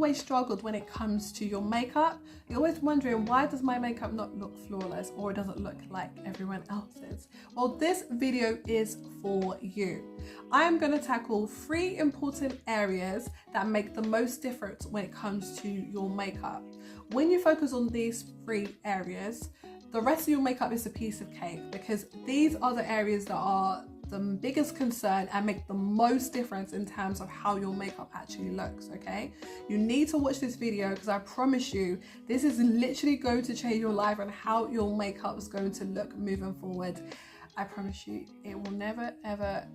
always struggled when it comes to your makeup, you're always wondering, why does my makeup not look flawless, or it doesn't look like everyone else's? Well, this video is for you. I am going to tackle 3 important areas that make the most difference when it comes to your makeup. When you focus on these 3 areas, the rest of your makeup is a piece of cake, because these are the areas that are the biggest concern and make the most difference in terms of how your makeup actually looks. Okay, you need to watch this video, because I promise you this is literally going to change your life and how your makeup is going to look moving forward. I promise you it will never ever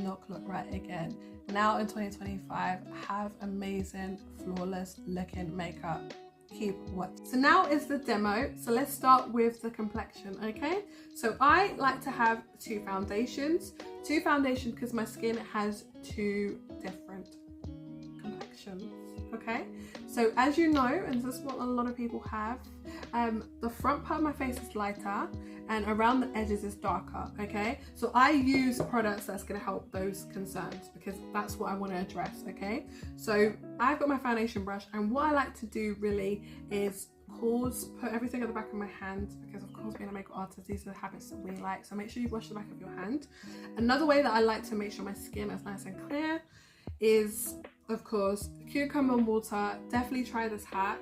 not look right again. Now in 2025, have amazing flawless looking makeup. Keep watching. So now is the demo. So let's start with the complexion. Okay, so I like to have 2 foundations because my skin has 2 different complexions. Okay, so as you know, and this is what a lot of people have, the front part of my face is lighter and around the edges is darker. Okay, so I use products that's going to help those concerns, because that's what I want to address. Okay, so I've got my foundation brush, and what I like to do really is put everything at the back of my hand, because of course being a makeup artist, these are the habits that we like, so make sure you wash the back of your hand. Another way that I like to make sure my skin is nice and clear is, of course, cucumber water. Definitely try this hack.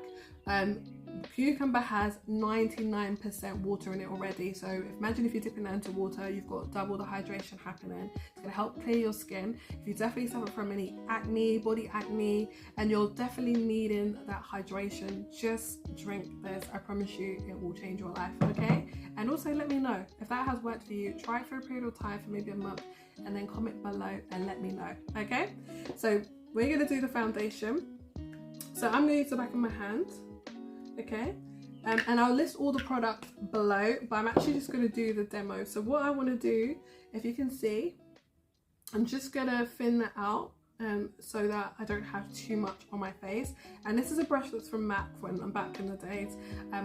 Cucumber has 99% water in it already, so imagine if you're dipping that into water, you've got double the hydration happening. It's going to help clear your skin. If you definitely suffer from any acne, body acne, and you're definitely needing that hydration, just drink this. I promise you it will change your life. Okay, and also let me know if that has worked for you. Try it for a period of time, for maybe a month, and then comment below and let me know. Okay, so we're going to do the foundation. So I'm going to use the back of my hand. Okay, and I'll list all the products below, but I'm actually just going to do the demo. So what I want to do, if you can see, I'm just going to thin that out so that I don't have too much on my face. And this is a brush that's from MAC when I'm back in the days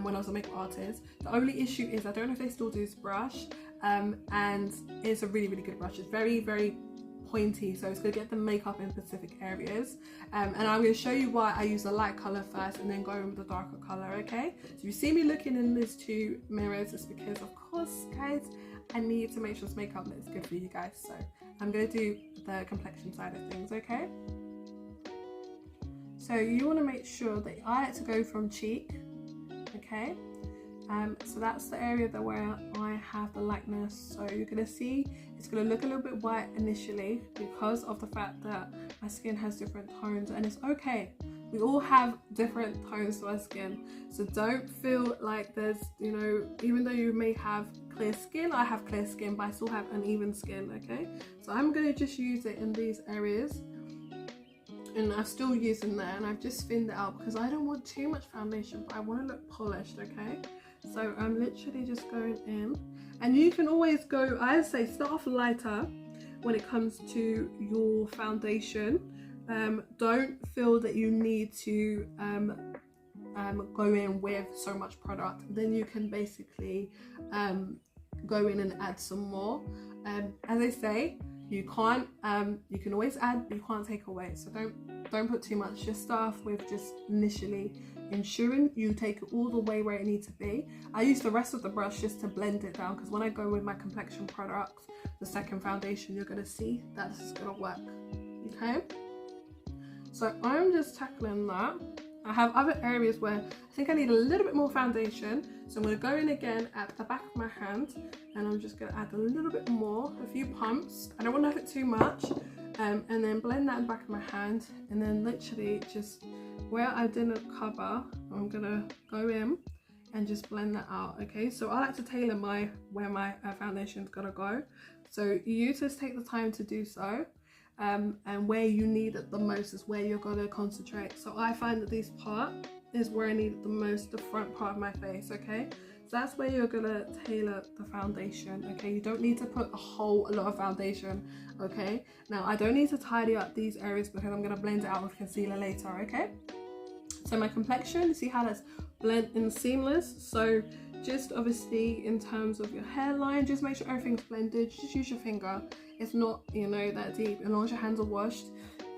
when I was a makeup artist. The only issue is I don't know if they still do this brush, and it's a really, really good brush. It's very, very pointy, so it's going to get the makeup in specific areas, and I'm going to show you why I use the light color first and then go in with the darker color. Okay, so if you see me looking in these 2 mirrors, it's because, of course, guys, I need to make sure this makeup looks good for you guys. So I'm going to do the complexion side of things. Okay, so you want to make sure that I like to go from cheek. Okay, so that's the area where I have the lightness. So you're going to see it's going to look a little bit white initially, because of the fact that my skin has different tones, and it's okay. We all have different tones to our skin, so don't feel like there's, you know, even though you may have clear skin, I have clear skin, but I still have uneven skin. Okay, so I'm going to just use it in these areas, and I'm still using there, and I've just thinned it out because I don't want too much foundation, but I want to look polished. Okay, so I'm literally just going in, and you can always go, I say, start off lighter when it comes to your foundation. Don't feel that you need to go in with so much product. Then you can basically go in and add some more. As I say, you can't, you can always add, but you can't take away. So don't put too much. Just start off with just initially ensuring you take it all the way where it needs to be. I use the rest of the brush just to blend it down, because when I go with my complexion products, the second foundation, you're going to see that this is going to work. Okay, so I'm just tackling that. I have other areas where I think I need a little bit more foundation, so I'm going to go in again at the back of my hand, and I'm just going to add a little bit more, a few pumps. I don't want to have it too much, and then blend that in the back of my hand, and then literally just where I didn't cover, I'm going to go in and just blend that out. Okay, so I like to tailor where my foundation is going to go, so you just take the time to do so. And where you need it the most is where you're going to concentrate. So I find that this part is where I need it the most, the front part of my face. Okay, so that's where you're going to tailor the foundation. Okay, you don't need to put a whole lot of foundation. Okay, now I don't need to tidy up these areas because I'm going to blend it out with concealer later. Okay, so my complexion, see how that's blend in seamless. So just obviously in terms of your hairline, just make sure everything's blended. Just use your finger. It's not, you know, that deep. As long as your hands are washed,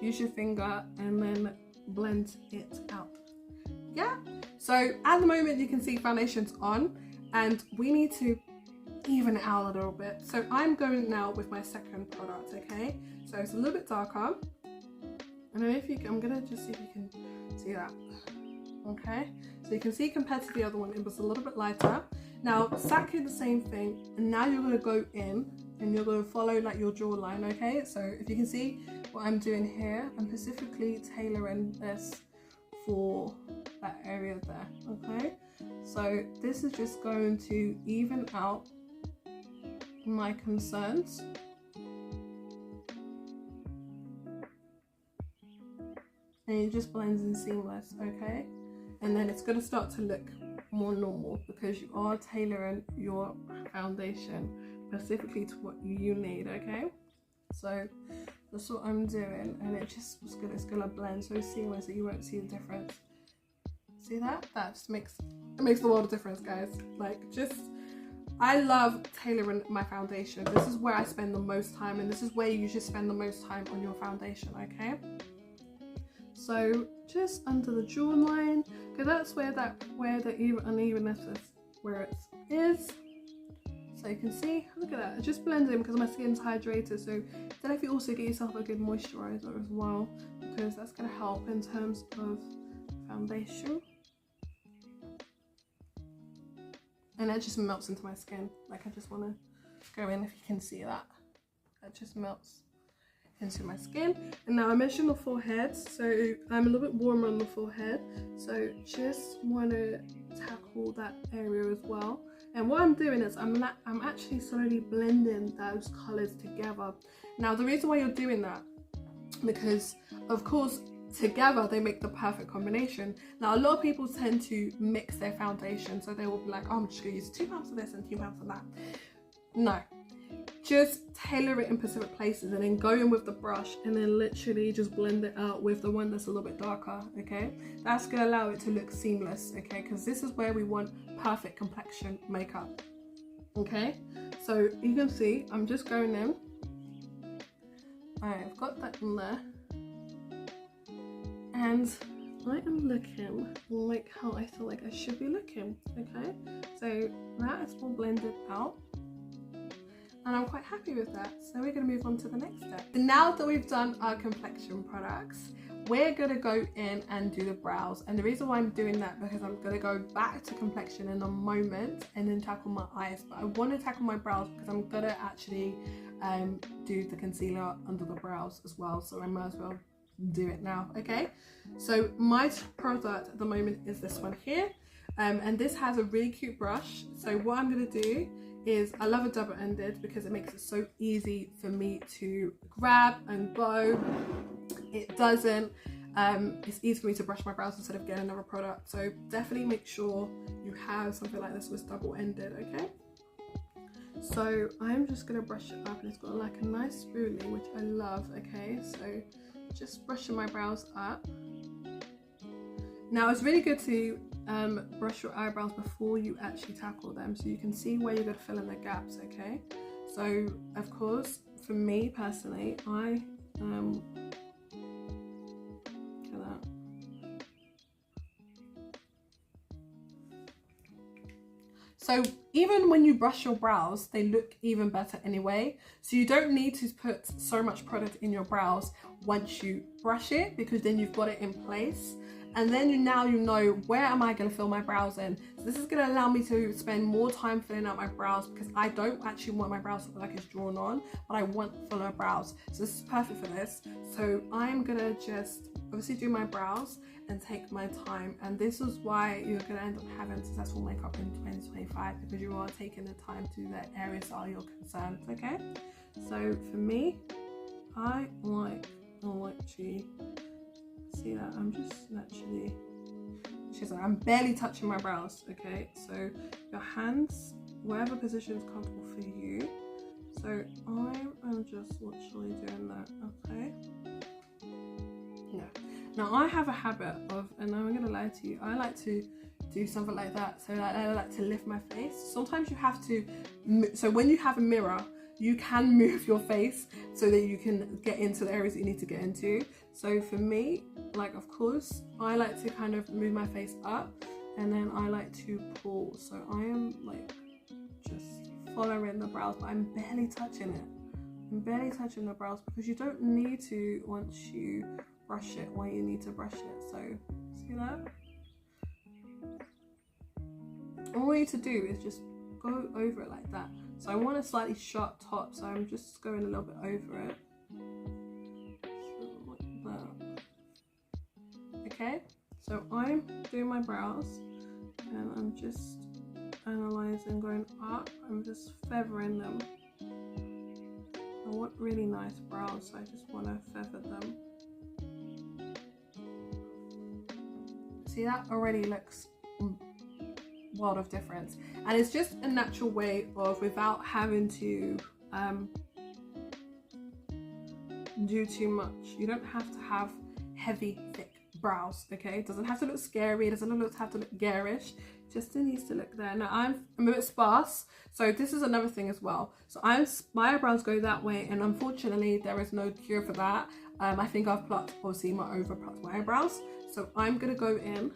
use your finger and then blend it out. Yeah, so at the moment you can see foundation's on and we need to even it out a little bit. So I'm going now with my second product, okay? So it's a little bit darker. I don't know if you can, I'm gonna just see if you can see that. Okay, so you can see compared to the other one, it was a little bit lighter. Now exactly the same thing, and now you're gonna go in and you're gonna follow like your jawline, okay? So if you can see what I'm doing here, I'm specifically tailoring this for that area there, okay? So this is just going to even out my concerns. And it just blends in seamless, okay? And then it's gonna start to look more normal because you are tailoring your foundation specifically to what you need, okay? So that's what I'm doing, and it's gonna blend so seamless that you won't see the difference. See that? That just makes the world of difference, guys. Like, I love tailoring my foundation. This is where I spend the most time, and this is where you should spend the most time on your foundation, okay? So just under the jawline, because that's where the unevenness is, where it is. So you can see, look at that, it just blends in because my skin's hydrated. So then if you also get yourself a good moisturizer as well, because that's going to help in terms of foundation. And that just melts into my skin. Like, I just want to go in, if you can see that. That just melts into my skin. And now I mentioned the forehead, so I'm a little bit warmer on the forehead, so just want to tackle that area as well. And what I'm doing is I'm actually slowly blending those colors together. Now the reason why you're doing that, because of course together they make the perfect combination. Now a lot of people tend to mix their foundation, so they will be like, oh, I'm just gonna use 2 pounds of this and 2 pounds of that. No, just tailor it in specific places and then go in with the brush and then literally just blend it out with the one that's a little bit darker, okay? That's gonna allow it to look seamless, okay? Because this is where we want perfect complexion makeup, okay? So you can see I'm just going in. I've got that in there, and I am looking like how I feel like I should be looking, okay? So that is all blended out, and I'm quite happy with that. So we're going to move on to the next step. Now that we've done our complexion products, we're going to go in and do the brows. And the reason why I'm doing that, because I'm going to go back to complexion in a moment and then tackle my eyes. But I want to tackle my brows because I'm going to actually do the concealer under the brows as well. So I might as well do it now, okay? So my product at the moment is this one here. And this has a really cute brush. So what I'm going to do is, I love a double-ended because it makes it so easy for me to grab and go. It doesn't, it's easy for me to brush my brows instead of getting another product. So definitely make sure you have something like this with double-ended, okay? So I'm just gonna brush it up, and it's got like a nice spoolie, which I love, okay? So just brushing my brows up. Now it's really good to brush your eyebrows before you actually tackle them, so you can see where you're going to fill in the gaps, okay? So of course, for me personally, I look at that. So even when you brush your brows, they look even better anyway. So you don't need to put so much product in your brows once you brush it, because then you've got it in place. And then now you know, where am I going to fill my brows in? So this is going to allow me to spend more time filling out my brows, because I don't actually want my brows to look like it's drawn on, but I want fuller brows. So this is perfect for this. So I'm going to just obviously do my brows and take my time. And this is why you're going to end up having successful makeup in 2025, because you are taking the time to do the areas that are your concerns, okay? So for me, I like to see that I'm just naturally, I'm barely touching my brows, okay? So your hands, whatever position is comfortable for you. So I am just literally doing that, okay? Yeah. Now I have a habit of, and I'm gonna lie to you, I like to do something like that. So I like to lift my face. Sometimes you have to, so when you have a mirror, you can move your face so that you can get into the areas that you need to get into. So for me, like, of course, I like to kind of move my face up, and then I like to pull. So I am like just following the brows, but I'm barely touching it. I'm barely touching the brows because you don't need to once you brush it when you need to brush it. So see that? All you need to do is just go over it like that. So I want a slightly sharp top, so I'm just going a little bit over it. So like that. Okay, so I'm doing my brows and I'm just analysing, going up. I'm just feathering them. I want really nice brows, so I just want to feather them. See, that already looks world of difference, and it's just a natural way of, without having to do too much. You don't have to have heavy, thick brows, okay? It doesn't have to look scary, it doesn't have to look garish, just it needs to look there. Now I'm a bit sparse, so this is another thing as well. So my eyebrows go that way, and unfortunately there is no cure for that. I think I've plucked, obviously, over plucked my eyebrows, so I'm gonna go in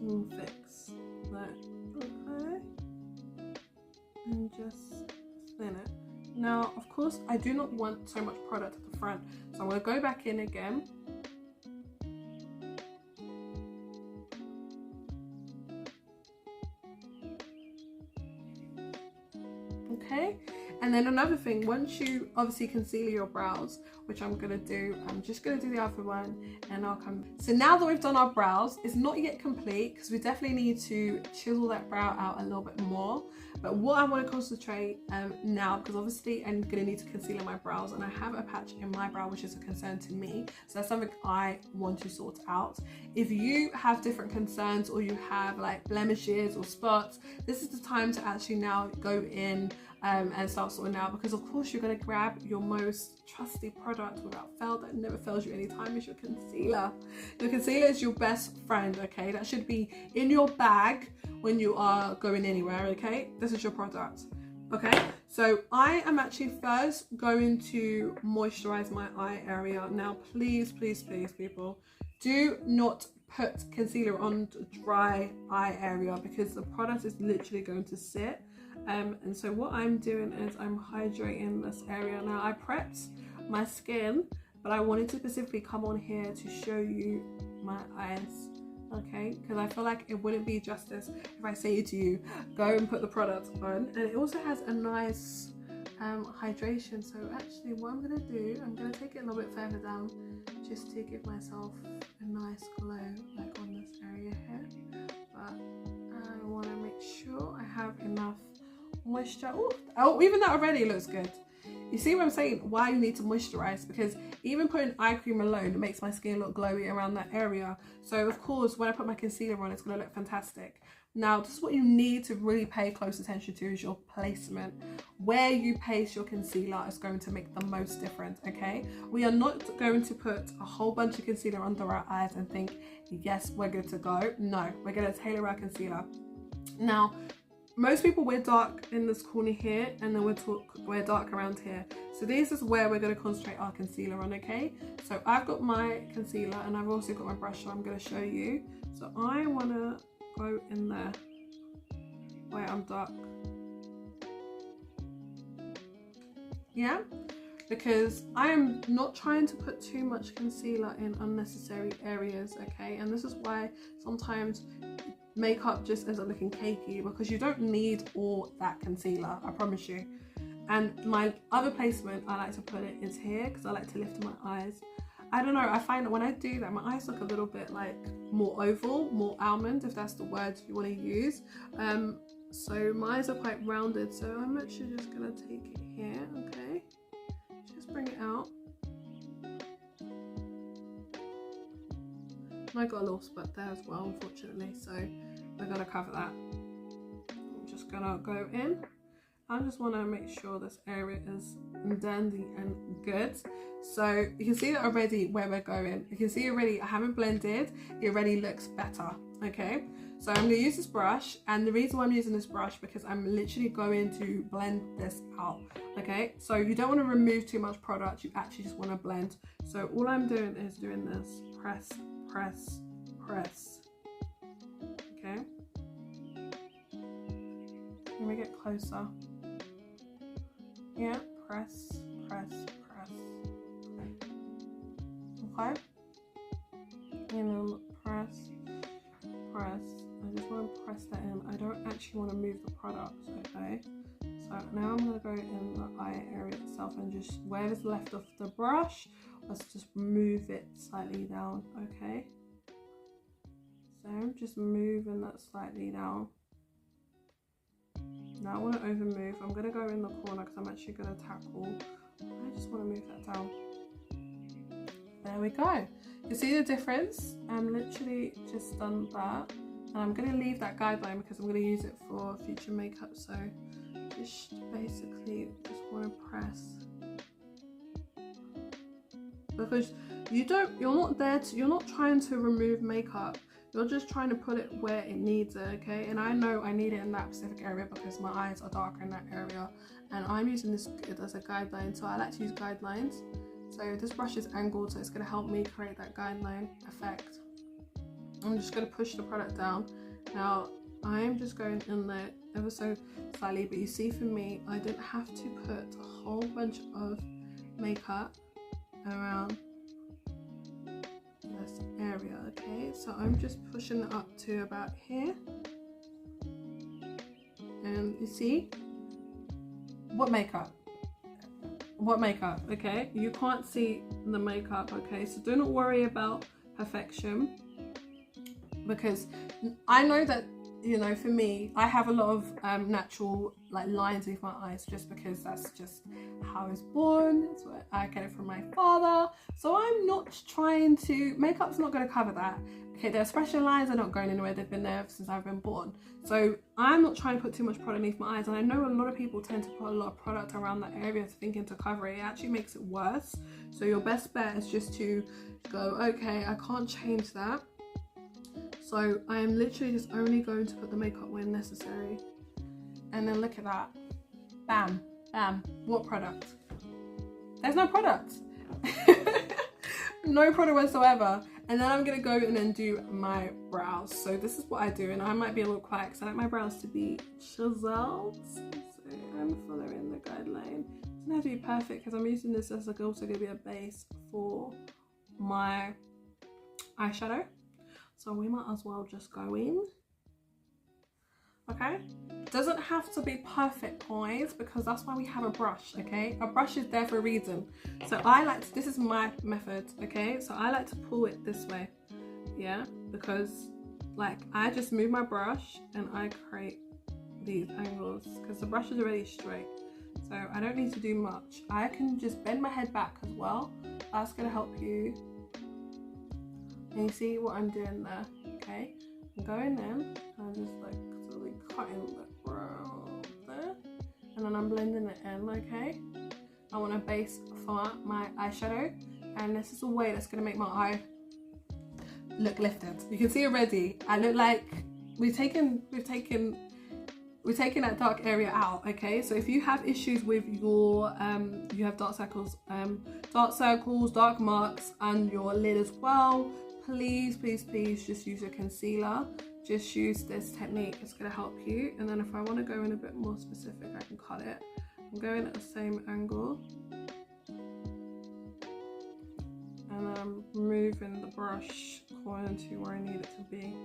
and fix that, okay, and just thin it. Now, of course, I do not want so much product at the front, so I'm going to go back in again. Okay, and then another thing, once you obviously conceal your brows, which I'm going to do, I'm just going to do the other one and I'll come. So now that we've done our brows, it's not yet complete because we definitely need to chisel that brow out a little bit more. But what I want to concentrate now, because obviously I'm going to need to conceal my brows, and I have a patch in my brow which is a concern to me, so that's something I want to sort out. If you have different concerns, or you have like blemishes or spots, this is the time to actually now go in and start sorting out, because of course you're going to grab your most trusty product without fail that never fails you anytime, is your concealer. Your concealer is your best friend, okay? That should be in your bag when you are going anywhere, okay? This is your product, okay? So I am actually first going to moisturize my eye area. Now please, please, please, people, do not put concealer on dry eye area, because the product is literally going to sit. And so what I'm doing is I'm hydrating this area. Now I prepped my skin, but I wanted to specifically come on here to show you my eyes, okay? Because I feel like it wouldn't be justice if I say to you, go and put the product on. And it also has a nice hydration. So actually what I'm gonna do, I'm gonna take it a little bit further down just to give myself a nice glow, like on this area here. But I want to make sure I have enough moisture. Oh, even that already looks good. You see what I'm saying? Why you need to moisturize, because even putting eye cream alone, it makes my skin look glowy around that area. So of course when I put my concealer on, it's going to look fantastic. Now this is what you need to really pay close attention to, is your placement. Where you place your concealer is going to make the most difference, okay? We are not going to put a whole bunch of concealer under our eyes and think, yes, we're good to go. No, we're going to tailor our concealer. Now most people wear dark in this corner here, and then wear dark around here. So this is where we're going to concentrate our concealer on, okay? So I've got my concealer and I've also got my brush, so I'm going to show you. So I want to go in there where I'm dark. Yeah? Because I am not trying to put too much concealer in unnecessary areas, okay? And this is why sometimes makeup just ends up looking cakey, because you don't need all that concealer, I promise you. And my other placement I like to put it is here, because I like to lift my eyes. I don't know, I find that when I do that, my eyes look a little bit like more oval, more almond, if that's the word you want to use. So my eyes are quite rounded, so I'm actually just gonna take it here, okay? Just bring it out. I got a little spot there as well, unfortunately, so we're gonna cover that. I'm just gonna go in. I just want to make sure this area is dandy and good. So you can see that already where we're going. You can see already I haven't blended. It already looks better, okay? So I'm going to use this brush, and the reason why I'm using this brush because I'm literally going to blend this out. Okay, so you don't want to remove too much product, you actually just want to blend. So all I'm doing is doing this, press, press, press. Okay, let me get closer. Yeah, press, press, press. Okay, and then press, press. I just want to press that in. I don't actually want to move the product. Okay, so now I'm going to go in the eye area itself and just wherever's left of the brush, let's just move it slightly down. Okay, so I'm just moving that slightly down. Now I want to over move. I'm going to go in the corner because I'm actually going to tackle. I just want to move that down. There we go. You see the difference? I'm literally just done that. And I'm going to leave that guideline because I'm going to use it for future makeup. So just basically just want to press. Because you're not trying to remove makeup. You're just trying to put it where it needs it, okay? And I know I need it in that specific area because my eyes are darker in that area. And I'm using this as a guideline, so I like to use guidelines. So this brush is angled, so it's going to help me create that guideline effect. I'm just going to push the product down. Now, I'm just going in there ever so slightly, but you see for me, I didn't have to put a whole bunch of makeup around this area, okay? So I'm just pushing it up to about here. And you see? What makeup? What makeup, okay? You can't see the makeup, okay? So do not worry about perfection, because I know that, you know, for me, I have a lot of natural like lines with my eyes just because that's just how I was born. It's what I get it from my father. So I'm not trying to, makeup's not going to cover that. Okay, the expression lines are not going anywhere. They've been there since I've been born. So I'm not trying to put too much product underneath my eyes. And I know a lot of people tend to put a lot of product around that area thinking to cover it. It actually makes it worse. So your best bet is just to go, okay, I can't change that. So I am literally just only going to put the makeup when necessary. And then look at that. Bam, bam. What product? There's no product. No product whatsoever. And then I'm going to go in and do my brows. So this is what I do. And I might be a little quiet because I like my brows to be chiseled. So I'm following the guideline. It doesn't have to be perfect because I'm using this as like also going to be a base for my eyeshadow. So we might as well just go in. Okay, doesn't have to be perfect, guys, because that's why we have a brush. Okay, a brush is there for a reason. So I like to, this is my method. Okay, so I like to pull it this way, yeah, because like I just move my brush and I create these angles because the brush is already straight, so I don't need to do much. I can just bend my head back as well. That's gonna help you. And you see what I'm doing there. Okay, I'm going in and just like cutting the brow there, and then I'm blending it in. Okay, I want a base for my eyeshadow, and this is a way that's going to make my eye look lifted. You can see already I look like we've taken that dark area out. Okay, so if you have issues with your you have dark circles, dark marks on your lid as well, please just use a concealer. Just use this technique, it's going to help you. And then if I want to go in a bit more specific, I can cut it. I'm going at the same angle. And then I'm moving the brush according to where I need it to be.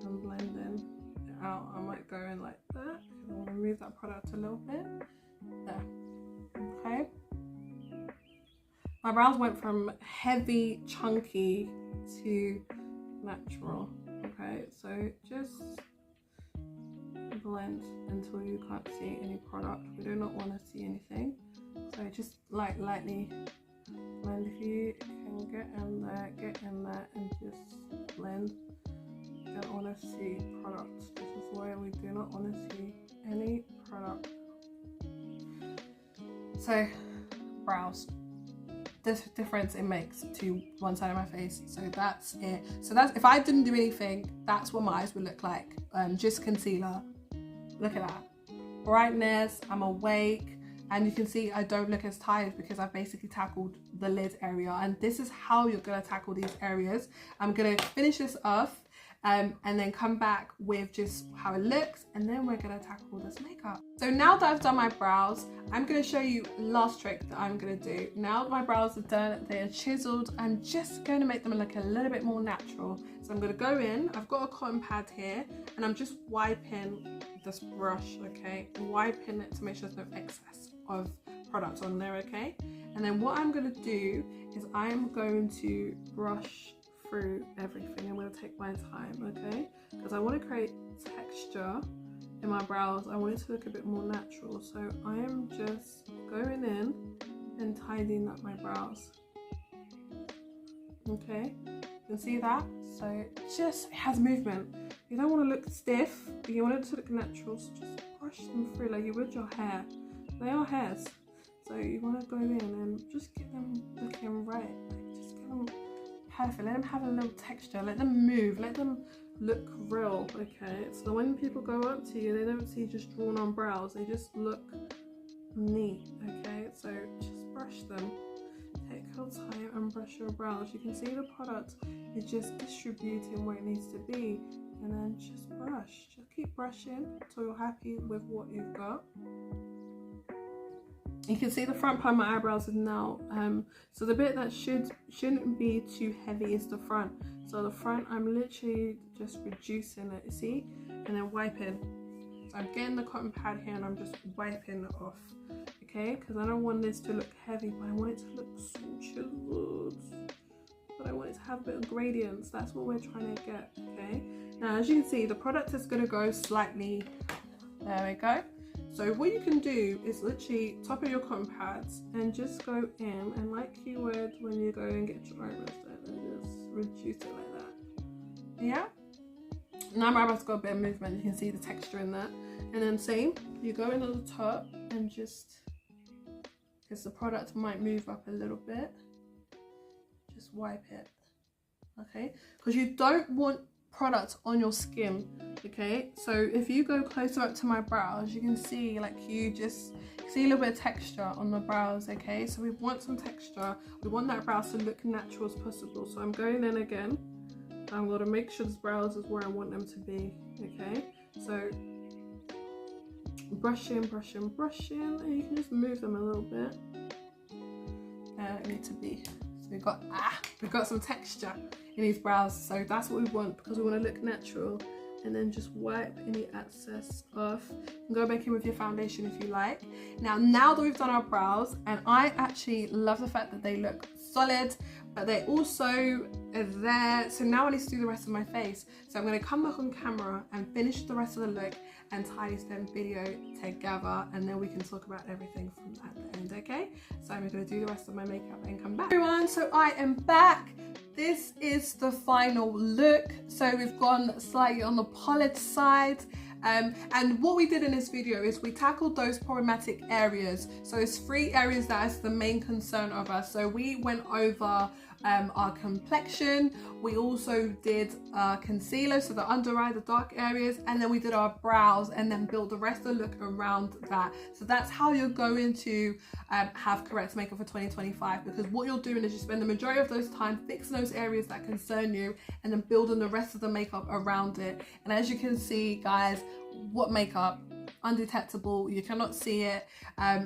I'm blending it out. I might go in like that. I want to move that product a little bit. There. Okay. My brows went from heavy, chunky to natural. Okay, so just blend until you can't see any product. We do not want to see anything. So just like lightly blend. If you can get in there and just blend. You don't want to see products. This is why we do not want to see any product. So brows. difference it makes to one side of my face. So that's it. So that's, if I didn't do anything, that's what my eyes would look like. Just concealer. Look at that. Brightness, I'm awake. And you can see I don't look as tired because I've basically tackled the lid area. And this is how you're gonna tackle these areas. I'm gonna finish this off and then come back with just how it looks, and then we're gonna tackle this makeup. So now that I've done my brows, I'm gonna show you last trick that I'm gonna do. Now that my brows are done, they are chiseled, I'm just gonna make them look a little bit more natural. So I'm gonna go in, I've got a cotton pad here, and I'm just wiping this brush, okay? Wiping it to make sure there's no excess of product on there, okay? And then what I'm gonna do is I'm going to brush through everything. I'm going to take my time, okay, because I want to create texture in my brows. I want it to look a bit more natural, so I am just going in and tidying up my brows. Okay, you can see that. So it has movement. You don't want to look stiff, but you want it to look natural, so just brush them through like you would your hair. They are hairs, so you want to go in and just get them looking right, like just get them perfect. Let them have a little texture, let them move, let them look real, okay? So when people go up to you, they don't see just drawn on brows, they just look neat, okay? So just brush them. Take your time and brush your brows. You can see the product is just distributing where it needs to be, and then just brush. Just keep brushing until you're happy with what you've got. You can see the front part of my eyebrows is now, so the bit that shouldn't be too heavy is the front. So the front, I'm literally just reducing it, you see, and then wiping. So I'm getting the cotton pad here and I'm just wiping it off, okay? Because I don't want this to look heavy, but I want it to look so chiseled. But I want it to have a bit of gradients. That's what we're trying to get, okay? Now, as you can see, the product is going to go slightly, there we go. So what you can do is literally top of your cotton pads and just go in, and like you would when you go and get your eyebrows done, and just reduce it like that. Yeah? Now my eyebrows got a bit of movement, you can see the texture in that. And then same, you go in at the top and just, because the product might move up a little bit, just wipe it, okay? Because you don't want product on your skin, okay? So if you go closer up to my brows, you can see like you just see a little bit of texture on the brows, okay? So we want some texture, we want that brows to look natural as possible. So I'm going in again, I'm going to make sure this brows is where I want them to be, okay? So brushing, brushing, brushing, and you can just move them a little bit. It needs to be, so we've got some texture in these brows, so that's what we want, because we want to look natural. And then just wipe any excess off and go back in with your foundation if you like. Now that we've done our brows, and I actually love the fact that they look solid, but they also are there. So now I need to do the rest of my face. So I'm going to come back on camera and finish the rest of the look and tie this video together, and then we can talk about everything from at the end, okay? So I'm going to do the rest of my makeup and come back. Everyone, so I am back. This is the final look. So we've gone slightly on the polished side. And what we did in this video is we tackled those problematic areas. So it's 3 areas that is the main concern of us. So we went over our complexion, we also did concealer, so the under eye, the dark areas, and then we did our brows and then built the rest of the look around that. So that's how you're going to have correct makeup for 2025, because what you're doing is you spend the majority of those time fixing those areas that concern you and then building the rest of the makeup around it. And as you can see, guys, what makeup? Undetectable, you cannot see it,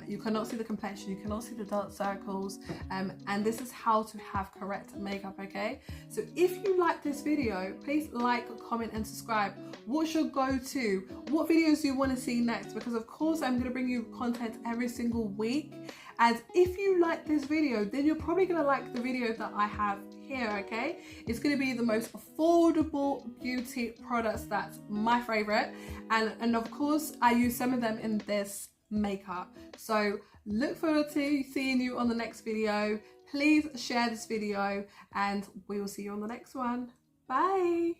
you cannot see the complexion, you cannot see the dark circles, and this is how to have correct makeup, okay? So if you like this video, please like, comment and subscribe. What's your go-to? What videos do you want to see next? Because of course I'm going to bring you content every single week, and if you like this video, then you're probably going to like the video that I have here, okay? It's going to be the most affordable beauty products. That's my favorite, and of course I use some of them in this makeup. So look forward to seeing you on the next video. Please share this video and we will see you on the next one. Bye.